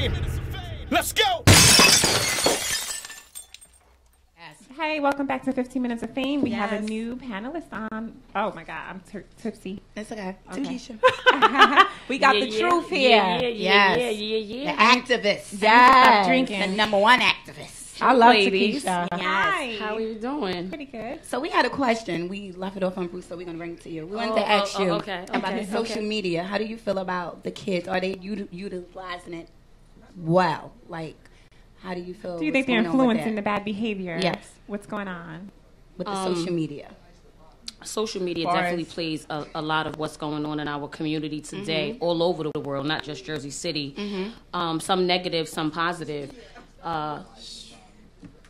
fame. Let's go. Hey, welcome back to 15 Minutes of Fame. We have a new panelist on. Oh my God, I'm tipsy. It's okay. Takeisha. We got the truth here. The activist. Stop drinking. The number one activist. I love ladies. Takeisha. Yes. How are you doing? Pretty good. So we had a question. We left it off on Bruce, so we're going to bring it to you. We wanted to ask you about the social media. How do you feel about the kids? Are they utilizing it well? Like, how do you feel? Do you think they're influencing the bad behavior? Yes. What's going on? With the social media. Social media definitely plays a lot of what's going on in our community today, all over the world, not just Jersey City. Some negative, some positive.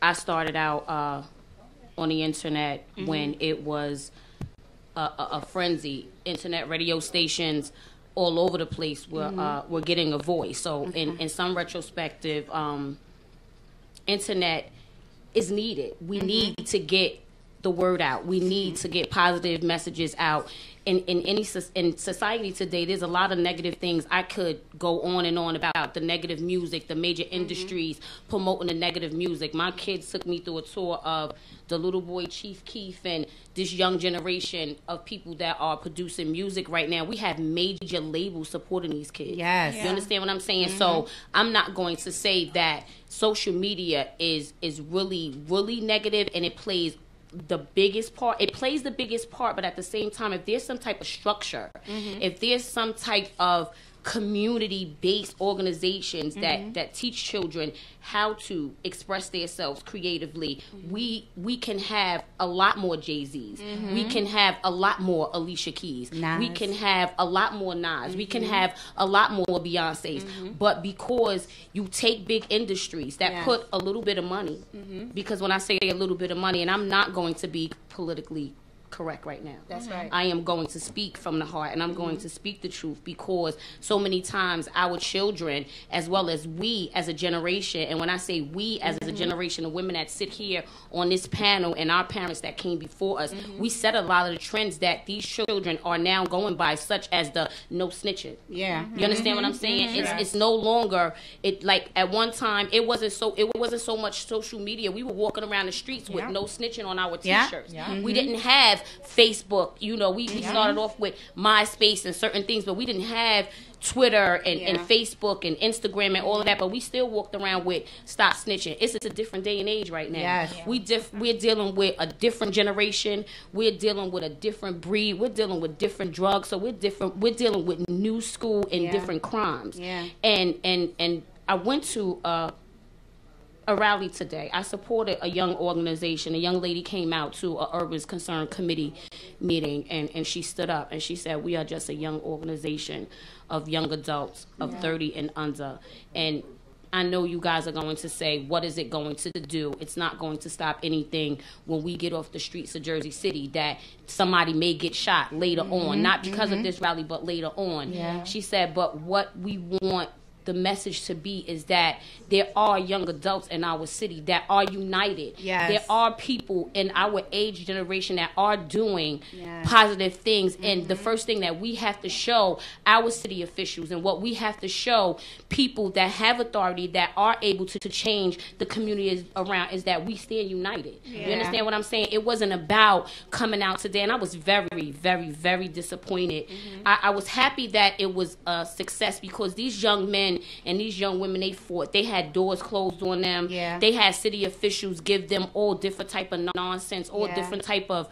I started out on the internet when it was a frenzy. Internet radio stations all over the place were getting a voice. So in some retrospective, internet is needed. We need to get the word out. We need to get positive messages out. In society today, there's a lot of negative things. I could go on and on about the negative music, the major industries promoting the negative music. My kids took me through a tour of the little boy Chief Keef and this young generation of people that are producing music right now. We have major labels supporting these kids. Yes. You understand what I'm saying? So I'm not going to say that social media is really, really negative and it plays the biggest part. It plays the biggest part, but at the same time, if there's some type of structure, if there's some type of community-based organizations that teach children how to express themselves creatively, we can have a lot more Jay-Z's. We can have a lot more Alicia Keys. We can have a lot more Nas. We can have a lot more Beyonce's. But because you take big industries that put a little bit of money, because when I say a little bit of money, and I'm not going to be politically correct right now. That's right. I am going to speak from the heart, and I'm going to speak the truth, because so many times our children, as well as we as a generation, and when I say we as a generation of women that sit here on this panel and our parents that came before us, we set a lot of the trends that these children are now going by, such as the no snitching. Yeah. You understand what I'm saying? It's no longer, it like at one time it wasn't so much social media. We were walking around the streets with no snitching on our t-shirts. We didn't have Facebook. You know, we started off with MySpace and certain things, but we didn't have Twitter and Facebook and Instagram and all of that, but we still walked around with stop snitching. It's a different day and age right now. We're dealing with a different generation. We're dealing with a different breed. We're dealing with different drugs. So we're dealing with new school and different crimes. And I went to a rally today. I supported a young organization. A young lady came out to a Urban Concern Committee meeting, and she stood up and she said, we are just a young organization of young adults of 30 and under. And I know you guys are going to say, what is it going to do? It's not going to stop anything when we get off the streets of Jersey City, that somebody may get shot later on, not because of this rally, but later on. She said, but what we want the message to be is that there are young adults in our city that are united. There are people in our age generation that are doing positive things. And the first thing that we have to show our city officials, and what we have to show people that have authority, that are able to change the community around, is that we stand united. You understand what I'm saying? It wasn't about coming out today, and I was very, very, very disappointed. I was happy that it was a success, because these young men and these young women, they fought. They had doors closed on them. They had city officials give them all different type of nonsense, all different type of,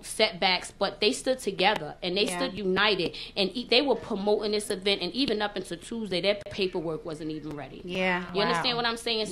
setbacks, but they stood together and they stood united, and they were promoting this event, and even up until Tuesday, their paperwork wasn't even ready. You understand what I'm saying?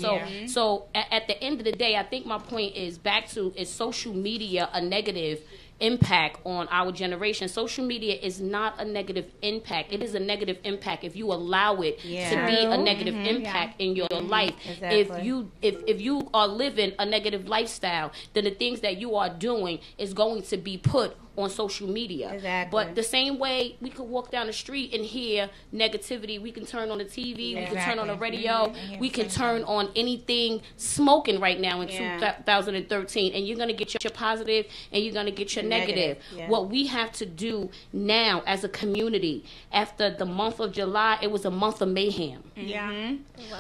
So at the end of the day, I think my point is back to, is social media a negative impact on our generation? Social media is not a negative impact. It is a negative impact if you allow it to be a negative impact in your life. If you are living a negative lifestyle, then the things that you are doing is going to be put on social media. Exactly. But the same way we could walk down the street and hear negativity, we can turn on the TV, we can turn on the radio, we can turn on anything smoking right now in 2013, and you're going to get your positive and you're going to get your negative. Yeah. What we have to do now as a community, after the month of July, it was a month of mayhem. Yeah.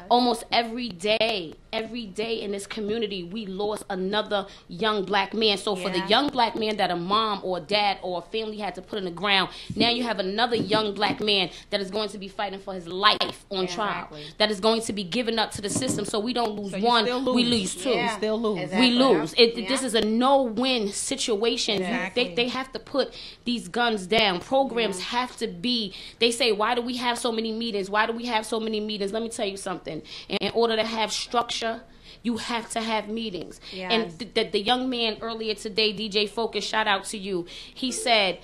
Almost every day in this community, we lost another young black man. So for the young black man that a mom or a dad or a family had to put in the ground, now you have another young black man that is going to be fighting for his life on trial, that is going to be given up to the system. So we don't lose one, we lose two. You still lose. Exactly. We lose. This is a no-win situation. They have to put these guns down. Programs have to be, they say, why do we have so many meetings? Why do we have so many meetings? Let me tell you something. In order to have structure, you have to have meetings. Yes. And the young man earlier today, DJ Focus, shout out to you. He said,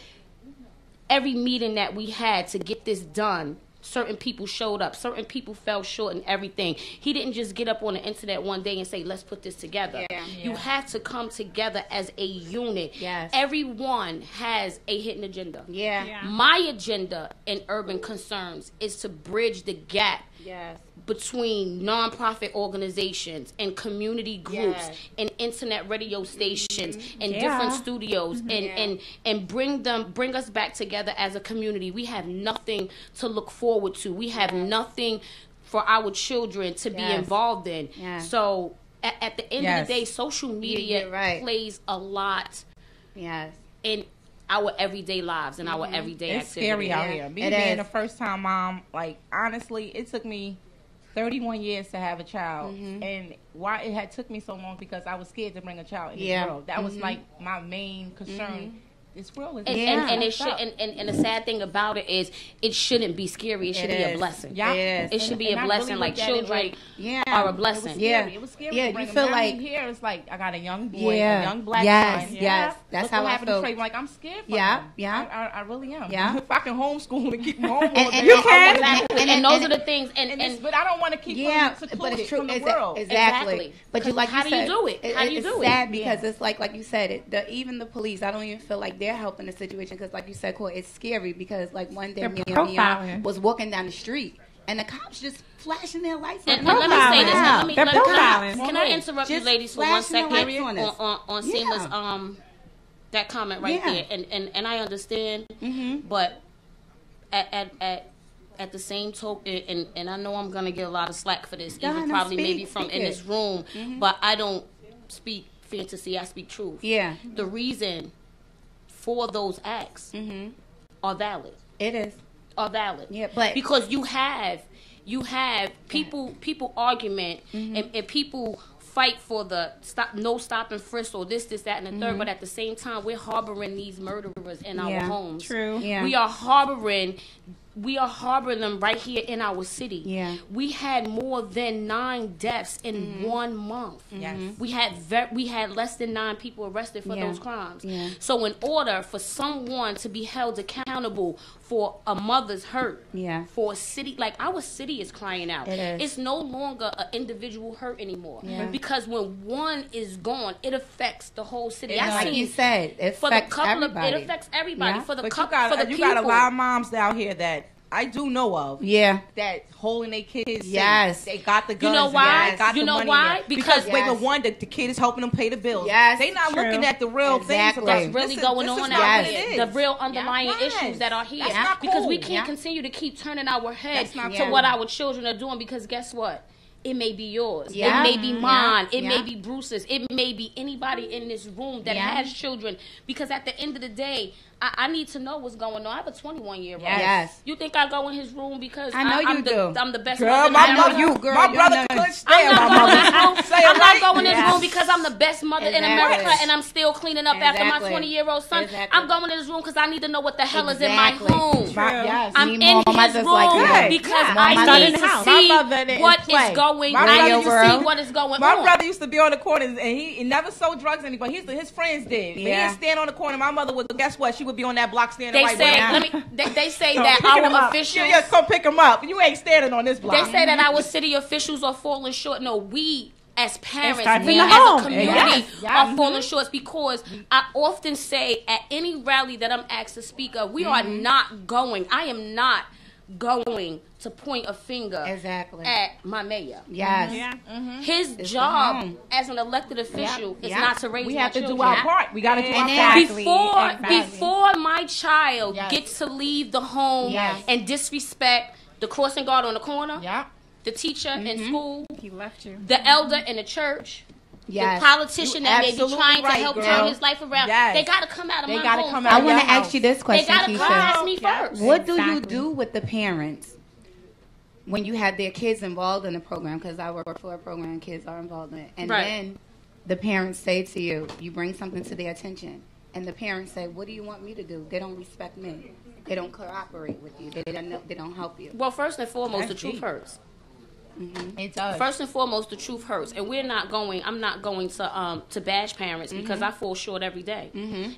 every meeting that we had to get this done, certain people showed up. Certain people fell short in everything. He didn't just get up on the internet one day and say, let's put this together. You have to come together as a unit. Yes. Everyone has a hidden agenda. My agenda in urban concerns is to bridge the gap between nonprofit organizations and community groups and internet radio stations and different studios and bring us back together as a community. We have nothing to look forward to. We have nothing for our children to be involved in. So at the end of the day, social media plays a lot in our everyday lives and our everyday activities. It's scary out here. Me being a first-time mom, like, honestly, it took me 31 years to have a child, and why it had took me so long because I was scared to bring a child in the world. That was like my main concern. This world is and it should and the sad thing about it is it shouldn't be scary. It should be a blessing. It should be a blessing. Like children are a blessing. It was scary. You feel like here it's like I got a young boy, a young black son. That's how I feel. Like I'm scared for him. I really am. If I can homeschool and keep him home, you can. And those are the things. But I don't want to keep him secluded from the world. Exactly. But you, like you said, how do you do it? How do you do it? It's sad because it's like you said, even the police, I don't even feel like they're helping the situation because, like you said, Court, it's scary because, like, one day me and was walking down the street and the cops just flashing their lights. And let me say this. Can I interrupt you, ladies, for 1 second on Seema's that comment right there? And I understand, but at the same token, and I know I'm gonna get a lot of slack for this, even probably maybe from in this room, but I don't speak fantasy. I speak truth. The reason for those acts are valid. It is. Are valid. But because you have people argument and people fight for the stop and frisk or this, that, and the third, but at the same time we're harboring these murderers in our homes. True. We are harboring them right here in our city. We had more than 9 deaths in 1 month. We had less than 9 people arrested for those crimes. So in order for someone to be held accountable for a mother's hurt, for a city, like our city is crying out. It's no longer an individual hurt anymore. Because when one is gone, it affects the whole city. Like you said, it affects everybody. It affects everybody. For the but couple, you got a lot of moms out here that I do know of. That holding their kids. They got the guns. You know why? Got you the know money why? Because the one, the kid is helping them pay the bills. They not looking at the real things that's really going on out here. The real underlying issues that are here. Because we can't continue to keep turning our heads to what our children are doing. Because guess what? It may be yours. It may be mine. It may be Bruce's. It may be anybody in this room that has children. Because at the end of the day, I need to know what's going on. I have a 21-year-old. You think I go in his room because I'm the best girl, mother? My brother couldn't stand my mother. I'm not going in his room because I'm the best mother in America and I'm still cleaning up after my 20-year-old son. I'm going in his room because I need to know what the hell is in my home. I'm in his room because I need to see what is going on. I need to see what is going on. My brother used to be on the corner and he never sold drugs to anybody. His friends did. But he'd stand on the corner. My mother would, guess what? She would be on that block standing right there. They say that our officials... Come pick him up. You ain't standing on this block. They say that our city officials are falling short. No, we as parents, we as a community are falling short, because I often say at any rally that I'm asked to speak of, we are not going. I am not going to point a finger at my mayor. Yes. His job as an elected official is not to raise we my have to children. do our part. We got to do our part. Before my child gets to leave the home and disrespect the crossing guard on the corner, the teacher in school, he left you, the elder in the church, the politician that may be trying to help turn his life around, they got to come out of my home. I want to ask you this question, They got to come ask me first. What do you do with the parents when you have their kids involved in the program? Because I work for a program kids are involved in it. And then the parents say to you, you bring something to their attention, and the parents say, what do you want me to do? They don't respect me. They don't cooperate with you. They don't help you. Well, first and foremost, the truth hurts. It does. First and foremost, the truth hurts, and I'm not going to bash parents, because I fall short every day,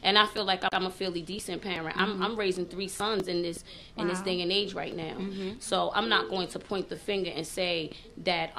and I feel like I'm a fairly decent parent. I'm raising 3 sons in this day and age right now, so I'm not going to point the finger and say that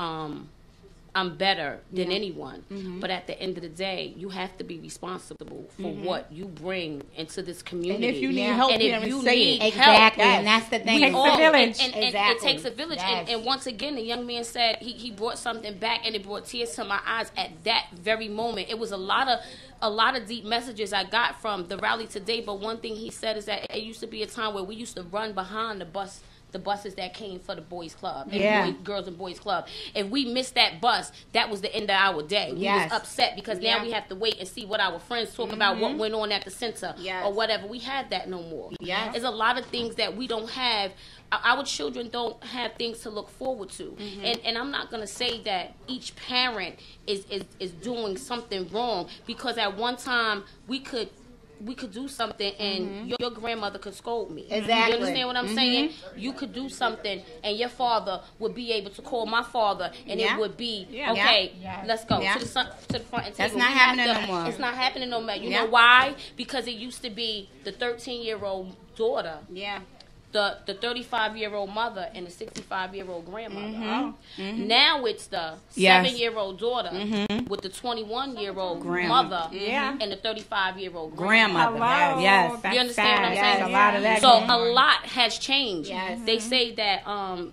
I'm better than anyone. But at the end of the day, you have to be responsible for what you bring into this community. And if you need help, and if you need help, and that's the thing. It takes a village. It takes a village. And once again, the young man said he brought something back, and it brought tears to my eyes at that very moment. It was a lot of deep messages I got from the rally today. But one thing he said is that it used to be a time where we used to run behind the buses that came for the boys club and girls and boys club. If we missed that bus, that was the end of our day. We was upset, because now we have to wait and see what our friends talk about, what went on at the center or whatever. We have that no more. There's a lot of things that we don't have. Our children don't have things to look forward to. And I'm not going to say that each parent is doing something wrong, because at one time we could do something and your grandmother could scold me. Exactly. You understand what I'm saying? You could do something and your father would be able to call my father, and it would be, okay, let's go to the front and take That's not happening no more. It's not happening no more. You know why? Because it used to be the 13-year-old daughter. The 35-year-old mother and the 65-year-old grandmother. Now it's the 7-year-old daughter with the 21-year-old mother and the 35-year-old grandmother. Hello. Yes. You understand what I'm saying? A lot of that. So a lot has changed. They say that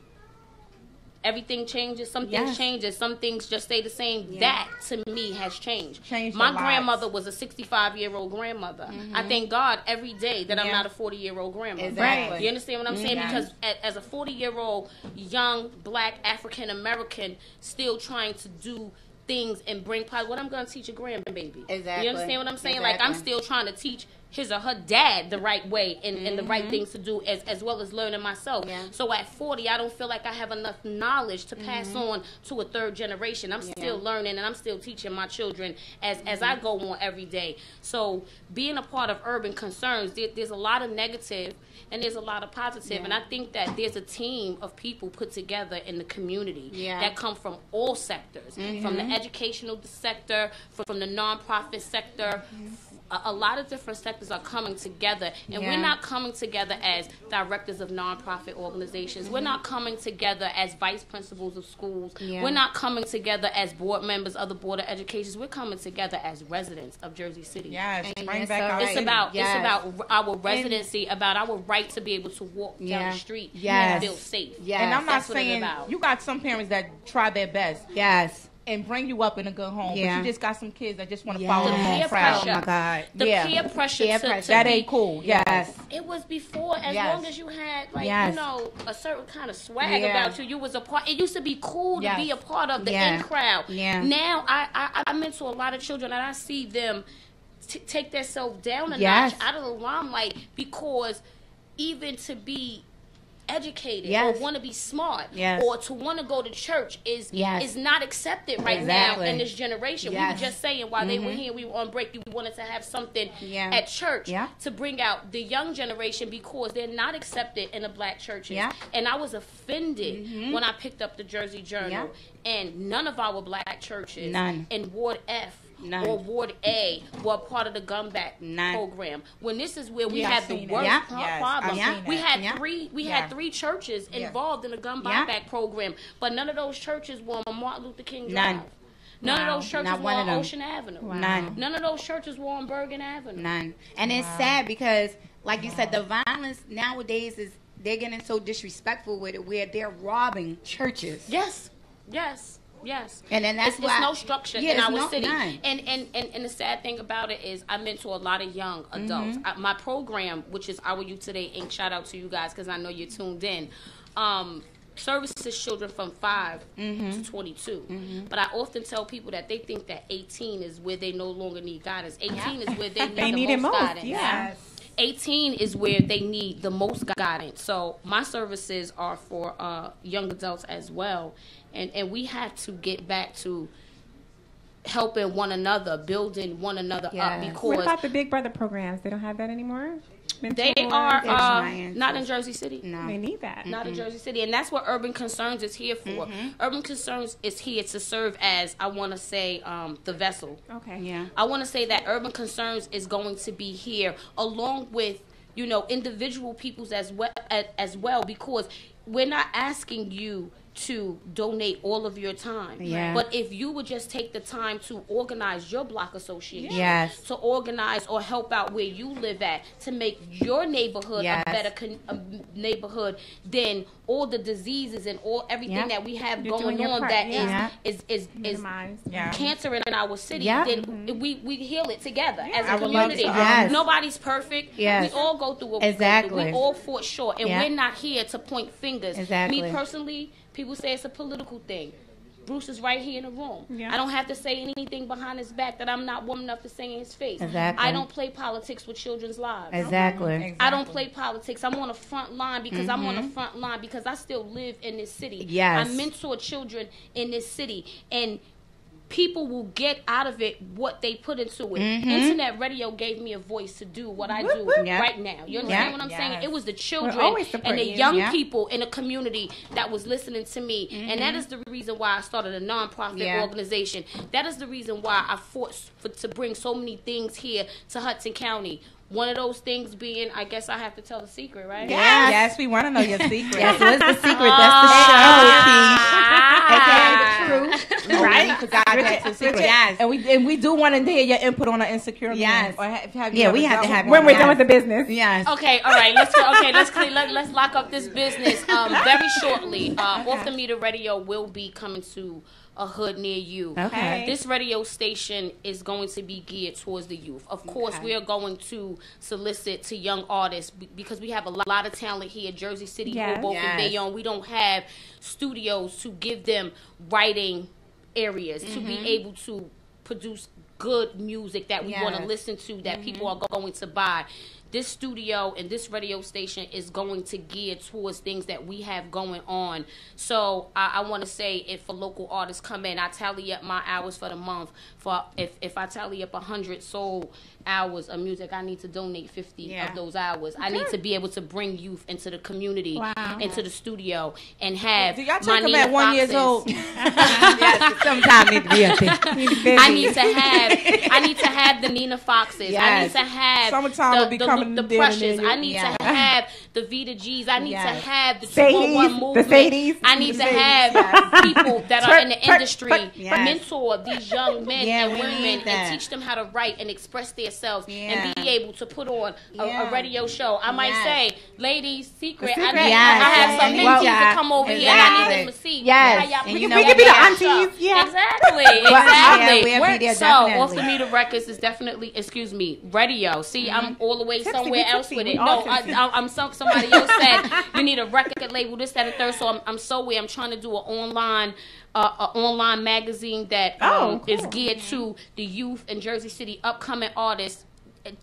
everything changes, some things changes, some things just stay the same. That to me has changed. My grandmother was a 65-year-old grandmother. I thank God every day that I'm not a 40-year-old grandmother. Exactly. You understand what I'm saying? Because as a 40-year-old young black African American still trying to do things and bring positive, what I'm going to teach a grandbaby. Exactly. You understand what I'm saying? Like, I'm still trying to teach his or her dad the right way and the right things to do, as well as learning myself. So at 40, I don't feel like I have enough knowledge to pass on to a third generation. I'm still learning, and I'm still teaching my children as I go on every day. So being a part of Urban Concerns, there's a lot of negative and there's a lot of positive. And I think that there's a team of people put together in the community that come from all sectors, from the educational sector, from the nonprofit sector. A lot of different sectors are coming together, and we're not coming together as directors of nonprofit organizations. We're not coming together as vice principals of schools. We're not coming together as board members of the Board of Education. We're coming together as residents of Jersey City. Bring back our it's about our residency, about our right to be able to walk down the street and feel safe. And I'm not saying you got some parents that try their best. And bring you up in a good home. But you just got some kids that just want to follow the home crowd. Oh my God. The peer pressure. That ain't cool. It was before, as long as you had, like, you know, a certain kind of swag about you. You was a part. It used to be cool to be a part of the in crowd. Now, I mentor a lot of children, and I see them take themselves down a notch out of the limelight, because even to be educated or want to be smart or to want to go to church is not accepted right now in this generation. We were just saying while they were here, we were on break, we wanted to have something at church to bring out the young generation, because they're not accepted in the black churches. And I was offended when I picked up the Jersey Journal and none of our black churches in Ward F or Ward A were part of the gun back program. When this is where we had the worst problem. We had three churches involved in the gun buyback program, but none of those churches were on Martin Luther King Drive. None of those churches were on Ocean Avenue. None. None of those churches were on Bergen Avenue. None. And it's sad because, like you said, the violence nowadays is they're getting so disrespectful with it, where they're robbing churches. Yes. And then that's it's no structure in our city. None. And the sad thing about it is I mentor a lot of young adults. My program, which is Our Youth Today Inc., shout out to you guys because I know you're tuned in, services children from 5 to 22. But I often tell people that they think that 18 is where they no longer need guidance. 18 is where they need the most guidance. Yes. 18 is where they need the most guidance. So my services are for young adults as well. And we have to get back to helping one another, building one another up. Because what about the Big Brother programs? They don't have that anymore? They are not in Jersey City. No. They need that. Not in Jersey City. And that's what Urban Concerns is here for. Urban Concerns is here to serve as, I want to say, the vessel. Okay. Yeah. I want to say that Urban Concerns is going to be here along with, individual peoples as well, because we're not asking you to donate all of your time. But if you would just take the time to organize your block association, to organize or help out where you live at, to make your neighborhood a better neighborhood than all the diseases and everything that we have going on that is cancer in our city, then we heal it together as a community. Nobody's perfect. We all go through what we go through. We all fall short, and we're not here to point fingers. Me personally, people say it's a political thing. Bruce is right here in the room. I don't have to say anything behind his back that I'm not woman enough to say in his face. I don't play politics with children's lives. I don't play politics. I'm on the front line because I'm on the front line because I still live in this city. I mentor children in this city, and people will get out of it what they put into it. Internet radio gave me a voice to do what I do right now. You understand what I'm saying? It was the children and the young people in the community that was listening to me. And that is the reason why I started a nonprofit organization. That is the reason why I fought to bring so many things here to Hudson County. One of those things being, I guess I have to tell the secret, right? Yes, we want to know your secret. What's the secret? That's the show, Keith. The truth. Right? Forgot that's the secret. And we do want to hear your input on our insecure. Yes. Or have we have to have when we're done with the business. Yes. Okay, all right. Let's lock up this business very shortly. Off the Meter Radio will be coming to a hood near you. Okay. This radio station is going to be geared towards the youth. Of course, we are going to solicit to young artists because we have a lot of talent here, Jersey City, Hoboken, Bayonne. We don't have studios to give them writing areas to be able to produce good music that we want to listen to, that people are going to buy. This studio and this radio station is going to gear towards things that we have going on. So I want to say, if for local artists come in, I tally up my hours for the month. For if I tally up 100 sold hours of music, I need to donate 50 of those hours. I need to be able to bring youth into the community, into the studio, and have do y'all my take them at 1 year old? Sometimes need to be up there. I need to have the Nina Foxes. I need to have the Precious. I need to have the Vita G's. I need to have the 201 movement. The I need to have people that are in the industry mentor these young men and women and teach them how to write and express themselves and be able to put on a radio show. I might say, ladies, secret. I have some mentees to come over here and I need them to see how y'all we can be the aunties. Exactly. So Off the Meter Records is definitely, radio. See, I'm all the way somewhere else with it. No, I'm somebody else said you need a record label, this, that, and third. So I'm trying to do an online magazine that is geared to the youth in Jersey City, upcoming artists,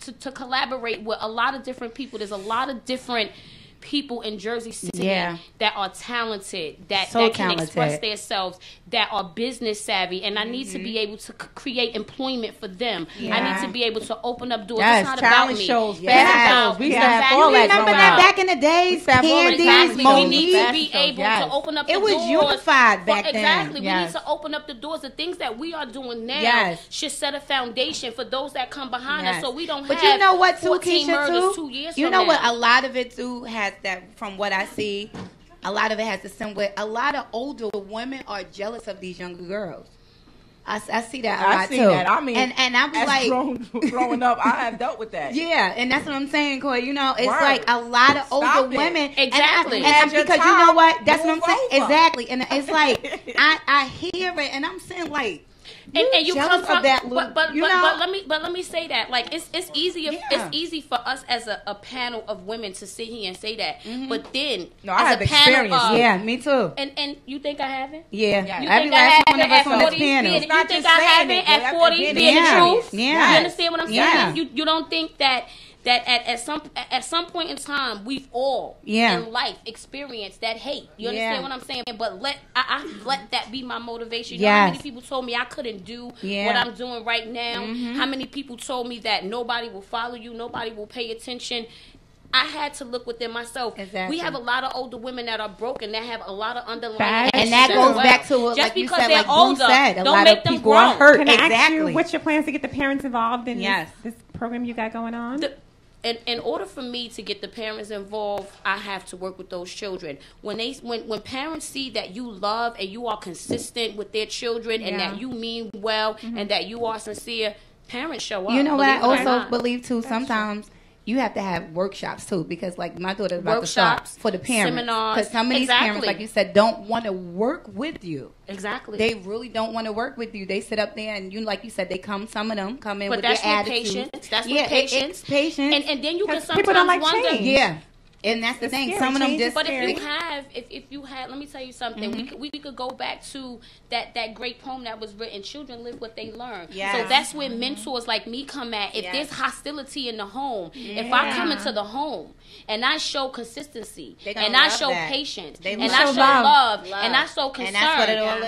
to collaborate with a lot of different people. There's a lot of different people in Jersey City that are talented, that can express themselves, that are business savvy, and I need to be able to create employment for them. I need to be able to open up doors. It's not about me. Shows. We used to have all that. Remember that back in the days? We need to be able to open up the doors. It was unified back then. Exactly. We need to open up the doors. The things that we are doing now should set a foundation for those that come behind us, so we don't have 14 murders 2 years from now. You know what? A lot of it too has that, from what I see, a lot of it has to stem with a lot of older women are jealous of these younger girls. I see that a lot too. That. I mean, and I was like, growing up, I have dealt with that. Yeah, and that's what I'm saying, Corey. You know, it's like a lot of older women. Exactly. And because you know what? That's what I'm saying. Exactly. And it's like I hear it, and I'm saying like. And you come from that, but let me say that like it's easy for us as a panel of women to sit here and say that, but then I have experience. Me too. And you think I haven't? Yeah, you think I haven't at 40 you think I haven't at 40 being the truth? Yeah, you understand what I'm saying? You don't think that at some point in time we've all in life experienced that hate. You understand what I'm saying? But I let that be my motivation. You know how many people told me I couldn't do what I'm doing right now? How many people told me that nobody will follow you, nobody will pay attention? I had to look within myself. Exactly. We have a lot of older women that are broken that have a lot of underlying and that goes back to what, just like because you said, they're like older, said, a don't lot make of them people grow. are hurt. Can I ask you what's your plans to get the parents involved in this program you got going on? In order for me to get the parents involved, I have to work with those children. When parents see that you love and you are consistent with their children and that you mean well and that you are sincere, parents show up. You know what I also believe too? Sometimes you have to have workshops too, because like my daughter's about to start for the parents, seminars, because some of these parents, like you said, don't want to work with you. Exactly. They really don't want to work with you. They sit up there and like you said, some of them come in with their attitude. That's with patience. It's patience. And then you can sometimes people don't like wonder. change. Yeah. And that's the thing. Some of them just. But if you had, let me tell you something. We could go back to that great poem that was written. Children live what they learn. Yes. So that's where mentors like me come at. If there's hostility in the home, if I come into the home and I show consistency and I show patience and I show love and I show concern,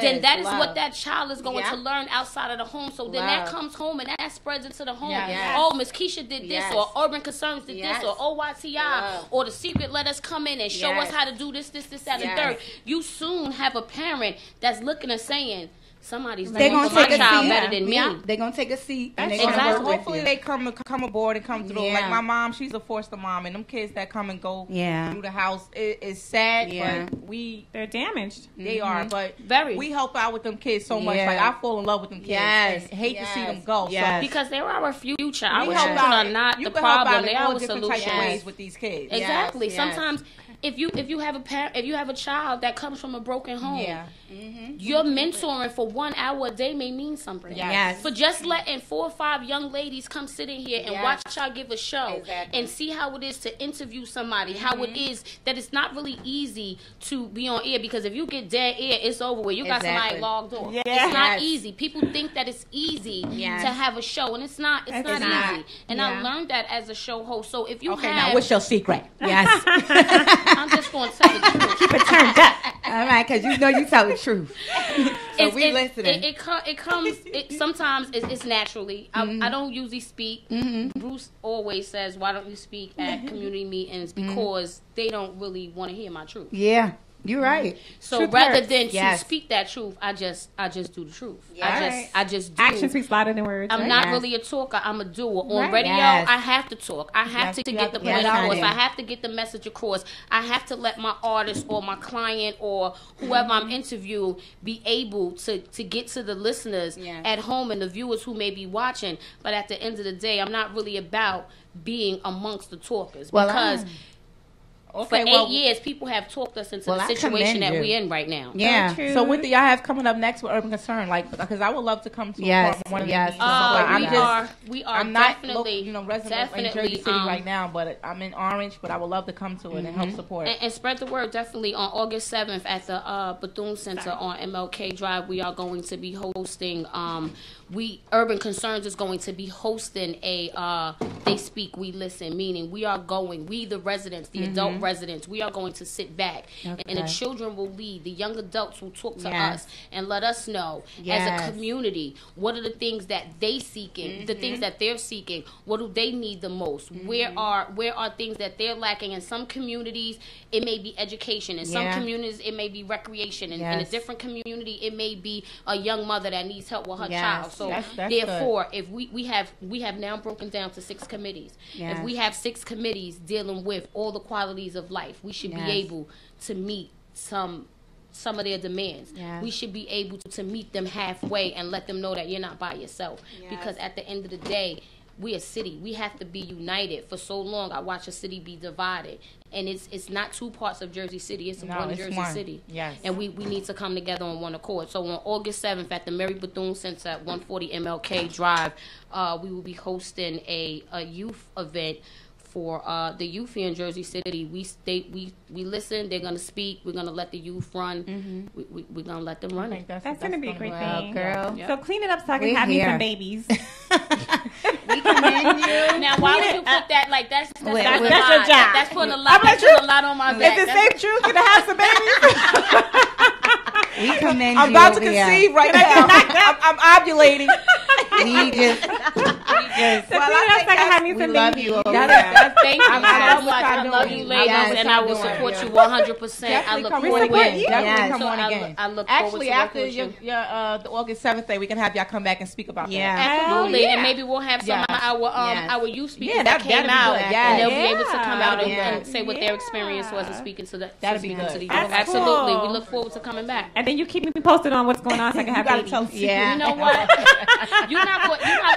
then that is what that child is going to learn outside of the home. So then that comes home and that spreads into the home. Oh, Miss Keisha did this, or Urban Concerns did this, or OYTI, or the Secret let us come in and show us how to do this, that, and third. You soon have a parent that's looking and saying, somebody's doing my child better than me. They're going to take a seat and they're going to work with hopefully you. they come aboard and come through. Like my mom, she's a foster mom, and them kids that come and go through the house, it's sad, but they're damaged. They are, but very. We help out with them kids so much. Like I fall in love with them kids and hate to see them go. So, because they're our future. Our children are not the problem. They are our solution. Ways with these kids. Exactly. Sometimes if you have a child that comes from a broken home, your mentoring for 1 hour a day may mean something. For just letting 4 or 5 young ladies come sit in here and watch y'all give a show and see how it is to interview somebody, how it is that it's not really easy to be on air, because if you get dead air, it's over with. You got somebody logged off. It's not easy. People think that it's easy to have a show, and it's not. It's not easy. And I learned that as a show host. So if you have, now what's your secret? Yes. I'm just going to tell the truth. Keep it turned up. All right, because you know you tell the truth. So we listening. It comes. Sometimes it's naturally. I don't usually speak. Bruce always says, "Why don't you speak at community meetings?" Because they don't really want to hear my truth. Yeah. You're right. So rather than to speak that truth, I just do the truth. I just do. Action speaks louder than words. I'm not really a talker. I'm a doer. On radio, I have to talk. I have to get the point across. I have to get the message across. I have to let my artist or my client or whoever I'm interviewing be able to get to the listeners at home and the viewers who may be watching. But at the end of the day, I'm not really about being amongst the talkers, because for 8 years, people have talked us into the situation that we're in right now. Yeah. So what do y'all have coming up next with Urban Concern? Like, because I would love to come to one of these. We are I'm not definitely, resident in Jersey City right now, but I'm in Orange. But I would love to come to it and help support. And spread the word. Definitely on August 7th at the Bethune Center on MLK Drive, we are going to be hosting. Urban Concerns is going to be hosting a They Speak, We Listen, meaning we the residents, the adult residents, we are going to sit back and the children will lead, the young adults will talk to us and let us know as a community, what are the things that they seeking, the things that they're seeking, what do they need the most, where are things that they're lacking. In some communities it may be education, in some communities it may be recreation, and in a different community it may be a young mother that needs help with her child. So that's therefore, good. if we have now broken down to 6 committees. If we have 6 committees dealing with all the qualities of life, we should be able to meet some some of their demands. Yes. We should be able to meet them halfway and let them know that you're not by yourself. Yes. Because at the end of the day, we're a city. We have to be united. For so long, I watch a city be divided. And it's not two parts of Jersey City. It's one Jersey City. Yes. And we need to come together on one accord. So on August 7th at the Mary Bethune Center at 140 MLK Drive, we will be hosting a youth event for the youth here in Jersey City. We listen. They're gonna speak. We're gonna let the youth run. Mm-hmm. We're gonna let them run. That's gonna be a great thing, girl. Yep. So clean it up so I can have me some babies. We commend you. Now, why would you put that like that's your job? That's putting a lot on my back. Is it safe truth to have some babies? We commend I'm you. about to conceive right now. I'm ovulating. We just love you. Thank you so much. I love you, ladies, and I will support you 100%. I look forward to it. Definitely come on again. I look forward to after the August 7th day, we can have y'all come back and speak about that. Absolutely, and maybe we'll have some of our youth speakers that came out, and they'll be able to come out and say what their experience was and speaking to the. That'd be good. Absolutely, we look forward to coming back. And then you keep me posted on what's going on so I can have babies. You know what? You're not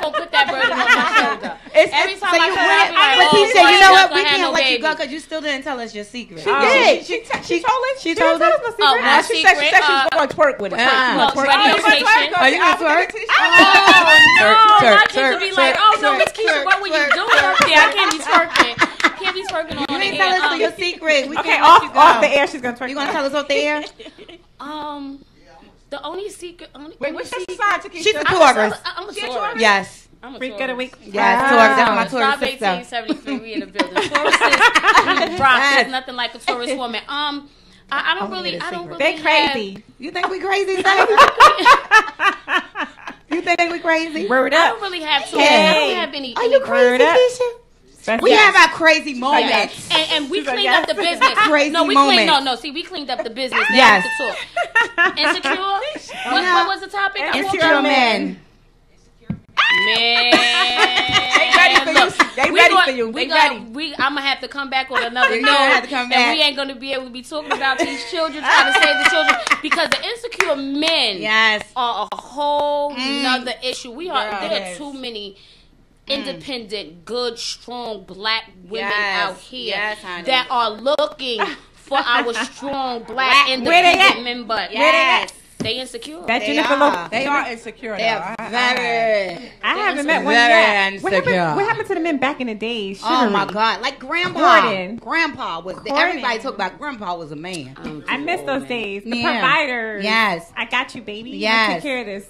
gonna put that burden on my shoulder. Every time I Takeisha, you know what? We can't let you go because you still didn't tell us your secret. She did. She told us. She told us. My she said she was going to twerk with it. Radio station. Are you going to twerk? Oh, no. My kids would be like, oh, no, Miss Keisha, what were you doing up there? I can't be twerking. Can't be twerking on the air. You didn't tell us your secret. Okay, off the air, she's going to twerk. You going to tell us off the air? The only secret. Wait, what's your sign, Takeisha? She's a Taurus. I'm a Taurus. Yes. I'm a Freak of the week. Yes, Taurus. That's my Taurus sister. 1873. We in the building. Tauruses rock. There's nothing like a Taurus woman. I don't really. They're crazy. You think we crazy, Sam? You think we crazy? Word up. I don't really have to. I don't have any. Are you crazy, Keisha? We have our crazy moments. And we cleaned up the business. Crazy moments. See, we cleaned up the business. Now yes. We have to talk. Insecure? What was the topic? Insecure men. Man. They ready for you. They ready for you. I'm going to have to come back on another note. And we ain't going to be able to be talking about these children, trying to save the children. Because the insecure men are a whole nother issue. There are too many independent, good, strong black women out here that are looking for our strong black independent men. But they insecure. They are insecure. They are very. I haven't met one yet. What happened to the men back in the days? Oh my God! Like Grandpa. Grandpa was. Everybody talked about Grandpa was a man. I miss those days. The providers. Yes. I got you, baby. Yes. Take care of this.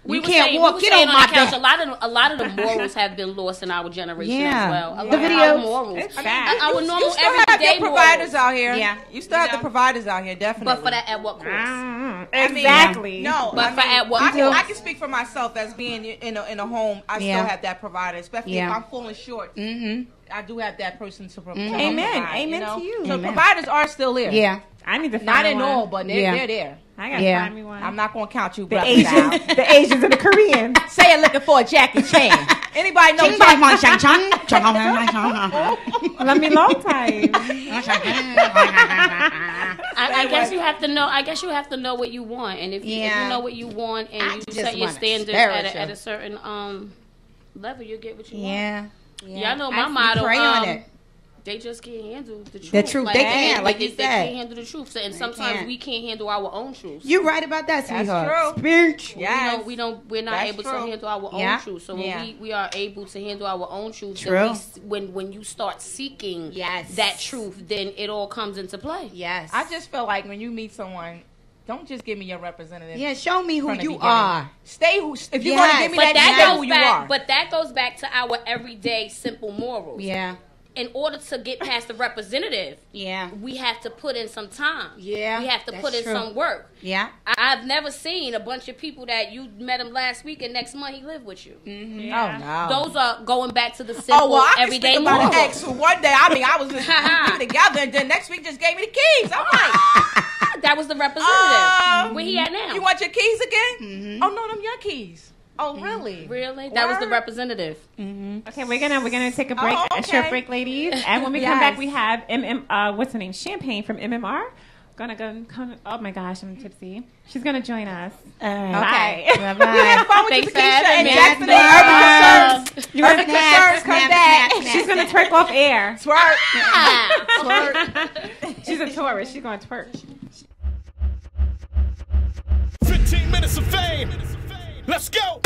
You can't walk. Get on my couch. A lot of the morals have been lost in our generation as well. The video morals. It's sad. Our normal you still have the providers out here. Yeah. You still have the providers out here, definitely. But for that, at what cost? Exactly. At what cost? I can speak for myself as being in a home. I still have that provider, especially if I'm falling short. I do have that person to provide. Amen to you. So providers are still there. Yeah. I need to find not in one. all, but they're there. I gotta find me one. I'm not gonna count you, the Asians and the Koreans. Say it looking for a Jackie Chan. Anybody know Jackie? Let me long time. I guess you have to know. I guess you have to know what you want, and if you know what you want, and you set your standards at a certain level, you'll get what you want. Y'all know my motto. Pray on it. They just can't handle the truth. The truth. They can't, like you said. They can't handle the truth. And sometimes we can't handle our own truths. You're right about that, sweetheart. That's true. Bitch. Yes. We're not able to handle our own truths. So when we are able to handle our own truths, when you start seeking that truth, then it all comes into play. Yes. I just feel like when you meet someone, don't just give me your representative. Yeah, show me who you are. Stay who. If you're going to give me stay who you are. But that goes back to our everyday simple morals. Yeah. In order to get past the representative, we have to put in some time. Yeah, we have to put in some work. Yeah, I've never seen a bunch of people that you met him last week and next month he lived with you. Yeah. Oh no, those are going back to the simple everyday morals. About an ex who one day, I was just together, and then next week just gave me the keys. I'm like, that was the representative. Where he at now? You want your keys again? Oh no, them your keys. Oh, really? Really? That was the representative. Okay, we're gonna take a break, a short break, ladies. And when we come back, we have what's her name? Champagne from MMR gonna go. Oh my gosh, I'm tipsy. She's gonna join us. Okay. Bye. Bye. Thanks for having me. Urban Concerns. Urban Concerns come back. She's gonna twerk off air. Twerk. Twerk. She's a tourist. She's gonna twerk. 15 minutes of fame. Let's go.